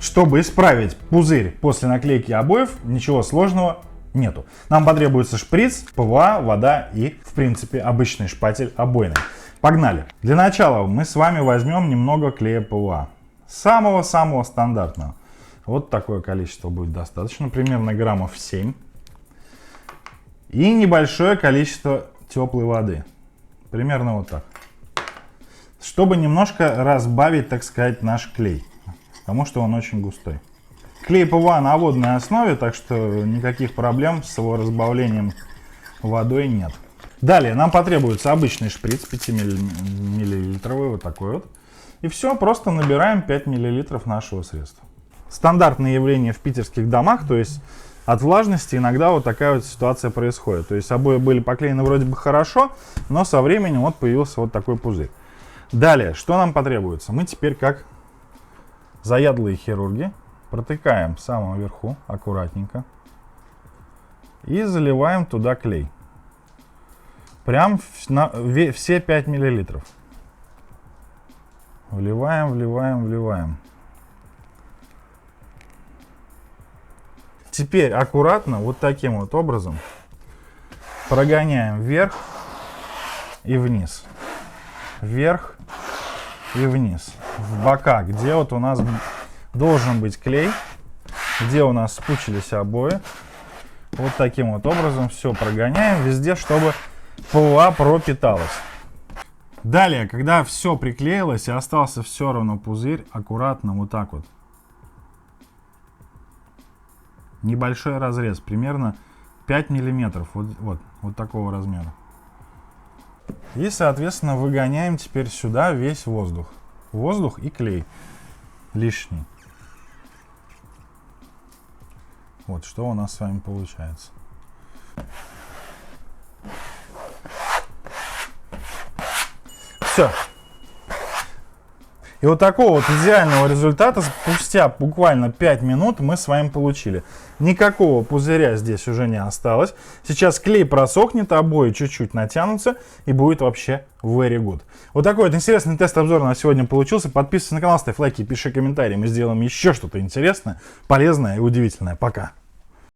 Чтобы исправить пузырь после наклейки обоев, ничего сложного нету. Нам потребуется шприц, ПВА, вода и, в принципе, обычный шпатель обойный. Погнали! Для начала мы с вами возьмем немного клея ПВА. Самого-самого стандартного. Вот такое количество будет достаточно, примерно граммов 7. И небольшое количество теплой воды. Примерно вот так. Чтобы немножко разбавить, так сказать, наш клей. Потому что он очень густой. Клей ПВА на водной основе, так что никаких проблем с его разбавлением водой нет. Далее нам потребуется обычный шприц 5-миллилитровый, вот такой вот. И все, просто набираем 5 миллилитров нашего средства. Стандартное явление в питерских домах, то есть от влажности иногда вот такая вот ситуация происходит. То есть обои были поклеены вроде бы хорошо, но со временем вот появился вот такой пузырь. Далее, что нам потребуется? Мы теперь, как заядлые хирурги, протыкаем с самого верху аккуратненько и заливаем туда клей. Прям все 5 миллилитров. Вливаем, вливаем, вливаем. Теперь аккуратно, вот таким вот образом, прогоняем вверх и вниз. Вверх и вниз. В бока, где вот у нас должен быть клей, где у нас спучились обои. Вот таким вот образом все прогоняем везде, чтобы ПВА пропиталась. Далее, когда все приклеилось и остался все равно пузырь, аккуратно вот так вот. Небольшой разрез, примерно 5 миллиметров, вот такого размера. И, соответственно, выгоняем теперь сюда весь воздух. Воздух и клей лишний. Вот что у нас с вами получается. Все. И вот такого вот идеального результата спустя буквально 5 минут мы с вами получили. Никакого пузыря здесь уже не осталось. Сейчас клей просохнет, обои чуть-чуть натянутся и будет вообще very good. Вот такой вот интересный тест-обзор на сегодня получился. Подписывайся на канал, ставь лайки, пиши комментарии. Мы сделаем еще что-то интересное, полезное и удивительное. Пока!